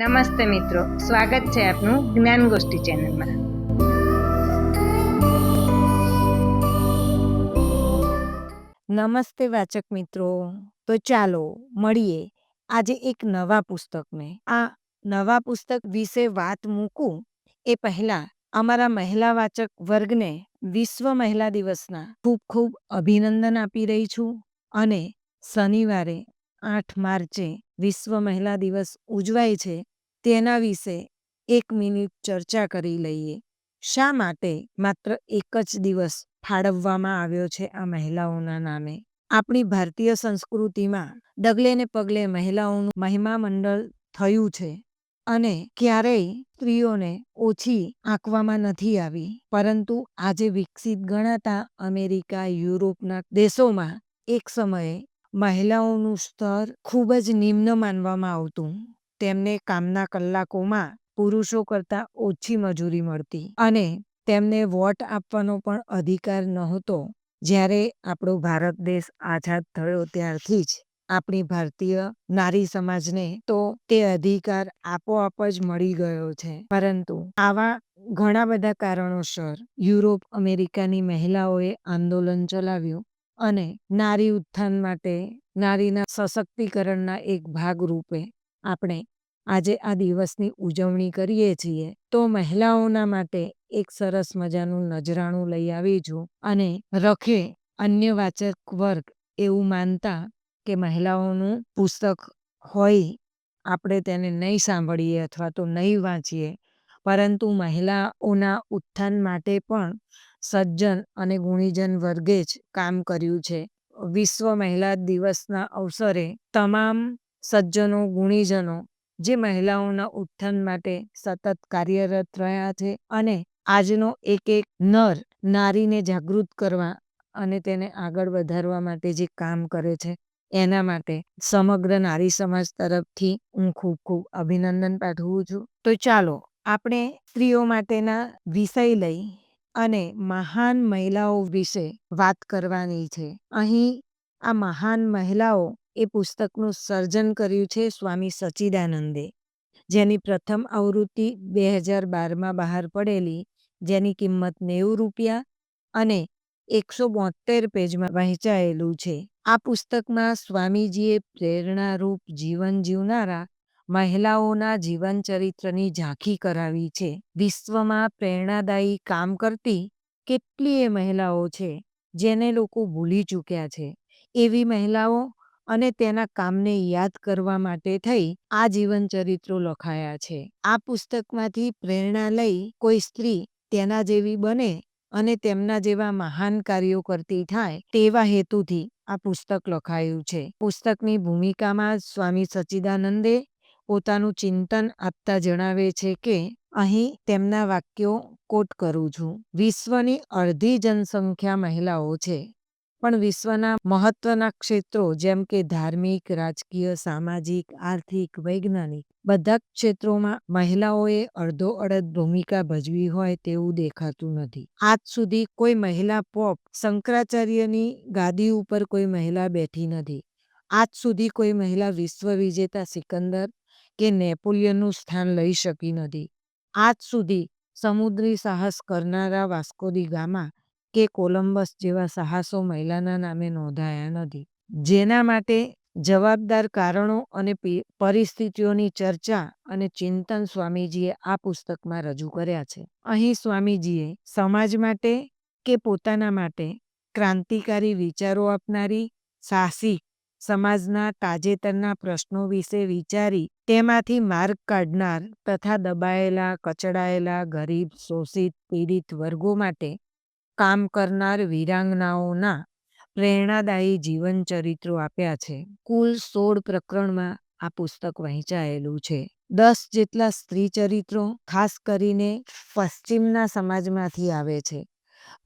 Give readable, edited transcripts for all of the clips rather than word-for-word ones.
નમસ્તે મિત્રો, સ્વાગત છે આપનું જ્ઞાન ગોષ્ઠી ચેનલમાં. નમસ્તે વાચક મિત્રો. તો ચાલો મળીએ આજે એક નવા પુસ્તકને. આ નવા પુસ્તક વિશે વાત મૂકું એ પહેલા અમારા મહિલા વાચક વર્ગને વિશ્વ મહિલા દિવસના ખૂબ ખૂબ અભિનંદન આપી રહી છું. અને શનિવારે 8 માર્ચે વિશ્વ મહિલા દિવસ ઉજવાય છે તેના વિશે 1 મિનિટ ચર્ચા કરી લઈએ. શા માટે માત્ર એક જ દિવસ ફાળવવામાં આવ્યો છે આ મહિલાઓના નામે? આપણી ભારતીય સંસ્કૃતિમાં ડગલે ને પગલે મહિલાઓનું મહિમા મંડળ થયું છે અને ક્યારેય સ્ત્રીઓને ઓછી આંકવામાં નથી આવી. પરંતુ આજે વિકસિત ગણાતા અમેરિકા, યુરોપના દેશોમાં એક સમયે મહિલાઓનું સ્તર ખૂબ જ નિમ્ન માનવામાં આવતું. તેમને કામના કલાકોમાં પુરુષો કરતાં ઓછી મજૂરી મળતી અને તેમને વોટ આપવાનો પણ અધિકાર નહોતો. જ્યારે આપણો ભારત દેશ આઝાદ થયો ત્યારથી જ આપણી ભારતીય નારી સમાજને તો તે અધિકાર આપોઆપ જ મળી ગયો છે. પરંતુ આવા ઘણા બધા કારણોસર યુરોપ, અમેરિકાની મહિલાઓએ આંદોલન ચલાવ્યું અને નારી ઉત્થાન માટે, નારીના સશક્તિકરણના એક ભાગરૂપે આપણે આજે આ દિવસની ઉજવણી કરીએ છીએ. તો મહિલાઓના માટે એક સરસ મજાનું નજરાણું લઈ આવી છું. અને રખે અન્ય વાચક વર્ગ એવું માનતા કે મહિલાઓનું પુસ્તક હોય, આપણે તેને નહીં સાંભળીએ અથવા તો નહીં વાંચીએ. પરંતુ મહિલાઓના ઉત્થાન માટે પણ સજ્જન અને ગુણીજન વર્ગે જ કામ કર્યું છે. વિશ્વ મહિલા દિવસના અવસરે તમામ સજ્જનો, ગુણીજનો જે મહિલાઓના ઉત્થાન માટે સતત કાર્યરત રહ્યા છે અને આજનો એક એક નર નારીને જાગૃત કરવા અને તેને આગળ વધારવા માટે જે કામ કરે છે, એના માટે સમગ્ર નારી સમાજ તરફથી હું ખૂબ ખૂબ અભિનંદન પાઠવું છું. તો ચાલો આપણે સ્ત્રીઓ માટેના વિષય લઈ અને મહાન મહિલાઓ વિશે વાત કરવાની છે. અહીં આ મહાન મહિલાઓ એ પુસ્તકનું સર્જન કર્યું છે સ્વામી સચ્ચિદાનંદે, જેની પ્રથમ આવૃત્તિ 2012માં બહાર પડેલી, જેની કિંમત ₹90 અને 172 પેજમાં વહેંચાયેલું છે. આ પુસ્તકમાં સ્વામીજીએ પ્રેરણારૂપ જીવન જીવનારા મહિલાઓના જીવન ચરિત્રની ઝાંખી કરાવી છે. વિશ્વમાં પ્રેરણાદાયી કામ કરતી કેટલીય મહિલાઓ છે જેને લોકો ભૂલી ચૂક્યા છે. એવી મહિલાઓ અને તેના કામને યાદ કરવા માટે થઈ આ જીવન ચરિત્રો લખાયા છે. આ પુસ્તકમાંથી પ્રેરણા લઈ કોઈ સ્ત્રી તેના જેવી બને અને તેમના જેવા મહાન કાર્યો કરતી થાય, તેવા હેતુથી આ પુસ્તક લખાયું છે. પુસ્તકની ભૂમિકામાં સ્વામી સચ્ચિદાનંદે પોતાનું ચિંતન આપતા જણાવે છે કે અહીં તેમના વાક્યો કોટ કરું છું. વિશ્વની અડધી જનસંખ્યા મહિલાઓ છે, પણ વિશ્વના મહત્વના ક્ષેત્રો જેમ કે ધાર્મિક, રાજકીય, સામાજિક, આર્થિક, વૈજ્ઞાનિક બધા ક્ષેત્રોમાં મહિલાઓએ અડધોઅડધ ભૂમિકા ભજવી હોય તેવું દેખાતું નથી. આજ સુધી કોઈ મહિલા પોપ શંકરાચાર્યની ગાદી ઉપર કોઈ મહિલા બેઠી નથી. આજ સુધી કોઈ મહિલા વિશ્વ વિજેતા સિકંદર કે નેપોલિયનનું સ્થાન લઈ શકી નથી. આજ સુધી સમુદ્રી સાહસ કરનારા વાસ્કો દી ગામા કે કોલંબસ જેવા સાહસો મહિલાના નામે નોંધાયા નથી. જેના માટે જવાબદાર કારણો અને પરિસ્થિતિઓની ચર્ચા અને ચિંતન સ્વામીજીએ આ પુસ્તકમાં રજૂ કર્યા છે. અહીં સ્વામીજીએ સમાજ માટે કે પોતાના માટે ક્રાંતિકારી વિચારો આપનારી, સાહસિક, સમાજના તાજેતરના પ્રશ્નો વિશે વિચારી તેમાંથી માર્ગ કાઢનાર તથા દબાયેલા, કચડાયેલા, ગરીબ, શોષિત, પીડિત વર્ગો માટે કામ કરનાર વીરાંગનાઓના પ્રેરણાદાયી જીવન ચરિત્રો આપ્યા છે. કુલ 16 પ્રકરણમાં આ પુસ્તક વહેંચાયેલું છે. 10 જેટલા સ્ત્રી ચરિત્રો ખાસ કરીને પશ્ચિમના સમાજમાંથી આવે છે.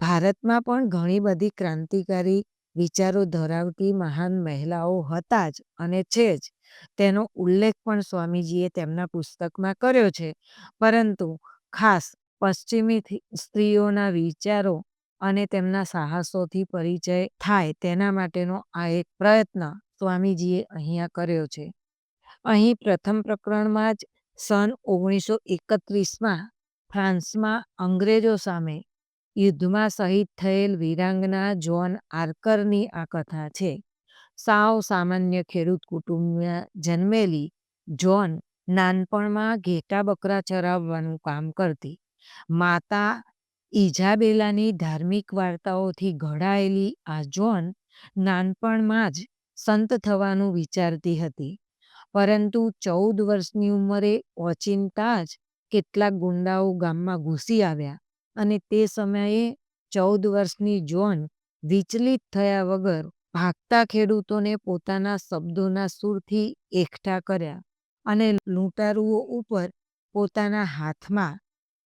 ભારતમાં પણ ઘણી બધી ક્રાંતિકારી વિચારો ધરાવતી મહાન મહિલાઓ હતા જ અને છે જ. તેનો ઉલ્લેખ પણ સ્વામીજીએ તેમના પુસ્તકમાં કર્યો છે. પરંતુ ખાસ પશ્ચિમી સ્ત્રીઓના વિચારો અને તેમના સાહસોથી પરિચય થાય તેના માટેનો આ એક પ્રયત્ન સ્વામીજીએ અહીંયા કર્યો છે. અહીં પ્રથમ પ્રકરણમાં જ સન 1931માં ફ્રાન્સમાં અંગ્રેજો સામે યુદ્ધમાં શહીદ થયેલ વીરાંગના જોન આર્કરની આ કથા છે. સાવ સામાન્ય ખેડૂત કુટુંબમાં જન્મેલી જોન નાનપણમાં ઘેટા બકરા ચરાવવાનું કામ કરતી. માતા ઇઝાબેલાની ધાર્મિક વાર્તાઓથી ઘડાયેલી આ જોન નાનપણમાં જ સંત થવાનું વિચારતી હતી. પરંતુ 14 વર્ષની ઉંમરે ઓચિંતા જ કેટલાક ગુંડાઓ ગામમાં ઘૂસી આવ્યા અને તે સમયે 14 વર્ષની જોન વિચલિત થયા વગર ભાગતા ખેડૂતોને પોતાના શબ્દોના સૂરથી એકઠા કર્યા અને લૂંટારુઓ ઉપર પોતાના હાથમાં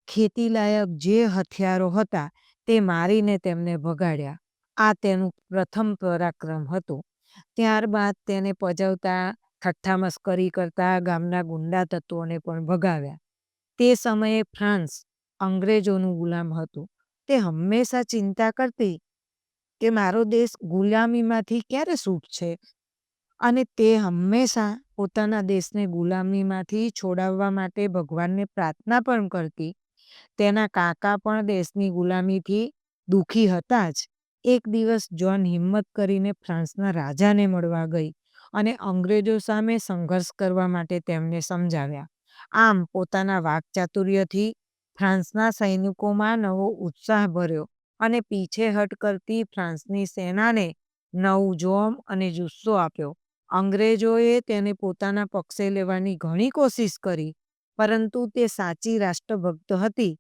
ખેતીલાયક જે હથિયારો હતા તે મારીને તેમને ભગાડ્યા. આ તેનું પ્રથમ પરાક્રમ હતું. ત્યારબાદ તેને પજવતા, ઠઠ્ઠા મસ્કરી કરતા ગામના ગુંડા તત્વોને પણ ભગાવ્યા. તે સમયે ફ્રાન્સ અંગ્રેજોનું ગુલામ હતું. તે હંમેશા ચિંતા કરતી કે મારો દેશ ગુલામીમાંથી ક્યારે છૂટશે, અને તે હંમેશા પોતાના દેશને ગુલામીમાંથી છોડાવવા માટે ભગવાનને પ્રાર્થના પણ કરતી. તેના કાકા પણ દેશની ગુલામીથી દુઃખી હતા જ. એક દિવસ જોન હિંમત કરીને ફ્રાન્સના રાજાને મળવા ગઈ અને અંગ્રેજો સામે સંઘર્ષ કરવા માટે તેમને સમજાવ્યા. આમ પોતાના વાકચાતુર્યથી ફ્રાન્સના સૈનિકોમાં નવો ઉત્સાહ ભર્યો અને પીછેહટ કરતી ફ્રાન્સની સેનાને નવું જોમ અને જુસ્સો આપ્યો. અંગ્રેજોએ તેને પોતાના પક્ષે લેવાની ઘણી કોશિશ કરી, પરંતુ તે સાચી રાષ્ટ્રભક્ત હતી.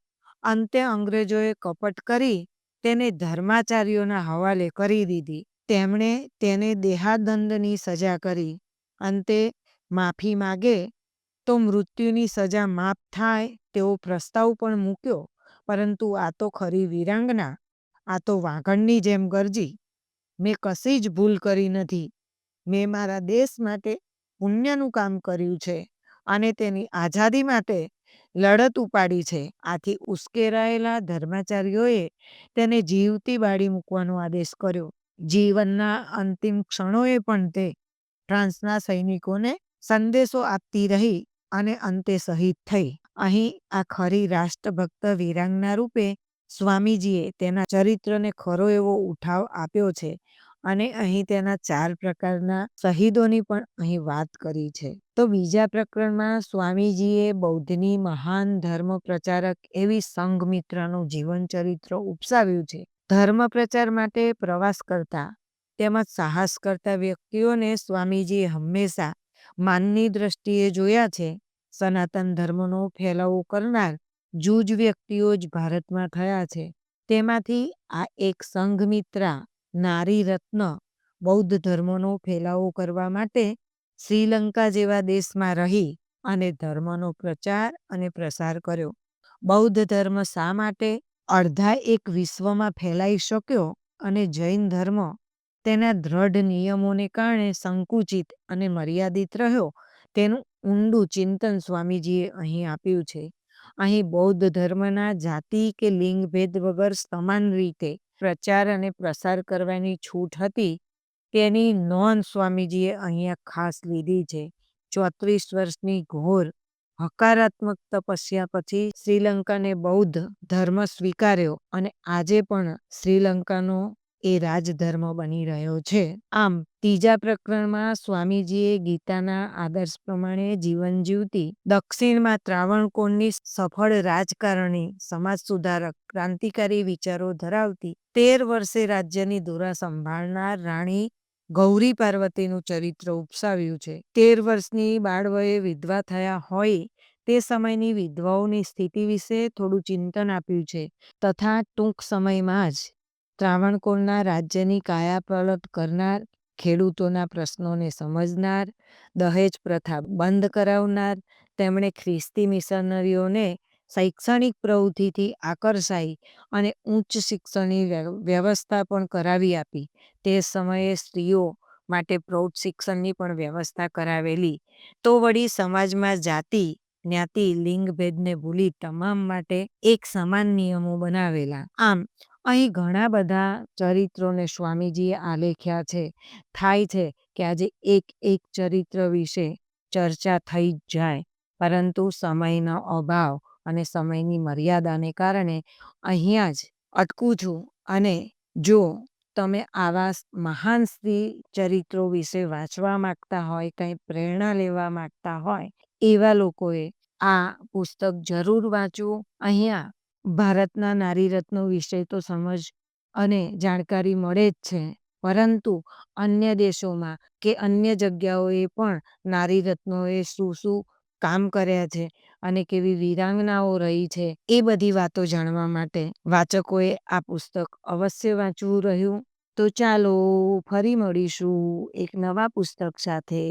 અંતે અંગ્રેજોએ કપટ કરી તેને ધર્માચાર્યોના હવાલે કરી દીધી. તેમણે તેને દેહાદંડની સજા કરી. અંતે માફી માગે તો મૃત્યુની સજા માફ થાય તેવો પ્રસ્તાવ પણ મૂક્યો. પરંતુ આ તો ખરી વીરાંગના. આ તો વાઘણની જેમ ગરજી, મેં કશી જ ભૂલ કરી નથી. મેં મારા દેશ માટે પુણ્યનું કામ કર્યું છે અને તેની આઝાદી માટે લડત ઉપાડી છે. આથી ઉશ્કેરાયેલા ધર્માચાર્યોએ તેને જીવતી બાળી મૂકવાનો આદેશ કર્યો. જીવનના અંતિમ ક્ષણોએ પણ તે ફ્રાન્સના સૈનિકોને સંદેશો આપતી રહી અને અંતે શહીદ થઈ. અહીં આ ખરી રાષ્ટ્રભક્ત વીરાંગના રૂપે સ્વામીજીએ તેના ચરિત્રને ખરો એવો ઉઠાવ આપ્યો છે અને અહીં તેના 4 પ્રકારના શહીદોની પણ અહીં વાત કરી છે. તો બીજા પ્રકરણમાં સ્વામીજીએ બૌદ્ધની મહાન ધર્મ પ્રચારક એવી સંઘમિત્રાનું જીવન ચરિત્ર ઉપસાવ્યું છે. ધર્મ પ્રચાર માટે પ્રવાસ કરતા તેમજ સાહસ કરતા વ્યક્તિઓને સ્વામીજીએ હંમેશા માનની દ્રષ્ટિએ જોયા છે. સનાતન ધર્મનો ફેલાવો કરનાર જૂજ વ્યક્તિઓ જ ભારતમાં થયા છે. તેમાંથી આ એક સંઘમિત્રા નારી રત્ન બૌદ્ધ ધર્મનો ફેલાવો કરવા માટે શ્રીલંકા જેવા દેશમાં રહી અને ધર્મનો પ્રચાર અને પ્રસાર કર્યો. બૌદ્ધ ધર્મ શા માટે અડધા એક વિશ્વમાં ફેલાઈ શક્યો અને જૈન ધર્મ તેના દ્રઢ નિયમોને કારણે સંકુચિત અને મર્યાદિત રહ્યો, તેનું ઊંડું ચિંતન સ્વામીજીએ અહીં આપ્યું છે. અહીં બૌદ્ધ ધર્મના જાતિ કે લિંગ ભેદ વગર સમાન રીતે પ્રચાર અને પ્રસાર કરવાની છૂટ હતી, તેની નોંધ સ્વામીજીએ અહીંયા ખાસ લીધી છે. 34 વર્ષની ઘોર હકારાત્મક તપસ્યા પછી શ્રીલંકાને બૌદ્ધ ધર્મ સ્વીકાર્યો અને આજે પણ શ્રીલંકાનો એ રાજધર્મ બની રહ્યો છે. આમ ત્રીજા પ્રકરણમાં સ્વામીજીએ ગીતાના આદર્શ પ્રમાણે જીવન જીવતી દક્ષિણમાં ત્રાવણકોરની સફળ રાજકારણી, સમાજ સુધારક, ક્રાંતિકારી વિચારો ધરાવતી 13 વર્ષે રાજ્યની ધુરા સંભાળનાર રાણી ગૌરી પાર્વતીનું ચરિત્ર ઉપસાવ્યું છે. 13 વર્ષની બાળવયે વિધવા થયા હોય તે સમયની વિધવાઓની સ્થિતિ વિશે થોડું ચિંતન આપ્યું છે તથા ટૂંક સમયમાં જ ત્રાવણકોરના રાજ્યની કાયાપલટ કરનાર, ખેડૂતોના પ્રશ્નોને સમજનાર, દહેજ પ્રથા બંધ કરાવનાર, તેમણે ખ્રિસ્તી મિશનરીઓને શૈક્ષણિક પ્રવૃત્તિથી આકર્ષાઈ અને ઉચ્ચ શિક્ષણની વ્યવસ્થા પણ કરાવી આપી. તે સમયે સ્ત્રીઓ માટે પ્રૌઢ શિક્ષણની પણ વ્યવસ્થા કરાવેલી. તો વળી સમાજમાં જાતિ, જ્ઞાતિ, લિંગ ભેદને ભૂલી તમામ માટે એક સમાન નિયમો બનાવેલા. આમ અહીં ઘણા બધા ચરિત્રોને સ્વામીજીએ આલેખ્યા છે. થાય છે કે આજે એક ચરિત્ર વિશે ચર્ચા થઈ જ જાય, પરંતુ સમયનો અભાવ અને સમયની મર્યાદાને કારણે અહીંયા જ અટકું છું. અને જો તમે આવા મહાન સ્ત્રી ચરિત્રો વિશે વાંચવા માંગતા હોય, કંઈ પ્રેરણા લેવા માંગતા હોય, એવા લોકોએ આ પુસ્તક જરૂર વાંચવું. અહીંયા ભારતના નારી રત્નો વિશે તો સમજ અને જાણકારી મળે જ છે, પરંતુ અન્ય દેશોમાં કે અન્ય જગ્યાઓએ પણ નારી રત્નોએ શું શું કામ કર્યા છે અને કેવી વીરાંગનાઓ રહી છે, એ બધી વાતો જાણવા માટે વાચકોએ આ પુસ્તક અવશ્ય વાંચવું રહ્યું. તો ચાલો ફરી મળીશું એક નવા પુસ્તક સાથે.